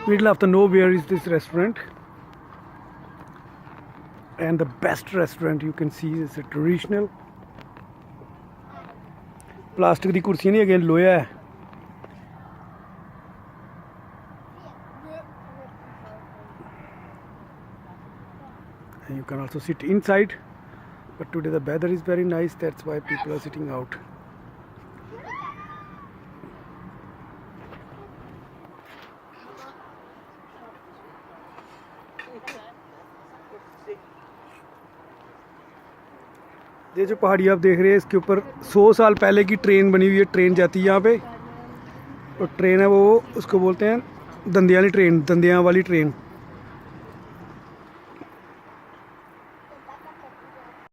middle of the nowhere is this restaurant, and the best restaurant you can see is a traditional. Plastic दी कुर्सियां नहीं again लोया है. And you can also sit inside, but today the weather is very nice, that's why people are sitting out. ये जो पहाड़ी आप देख रहे हैं इसके ऊपर 100 साल पहले की ट्रेन बनी हुई है. ट्रेन जाती है यहाँ पे, और ट्रेन है वो उसको बोलते हैं दंदियाँ वाली ट्रेन, दंदियाँ वाली ट्रेन.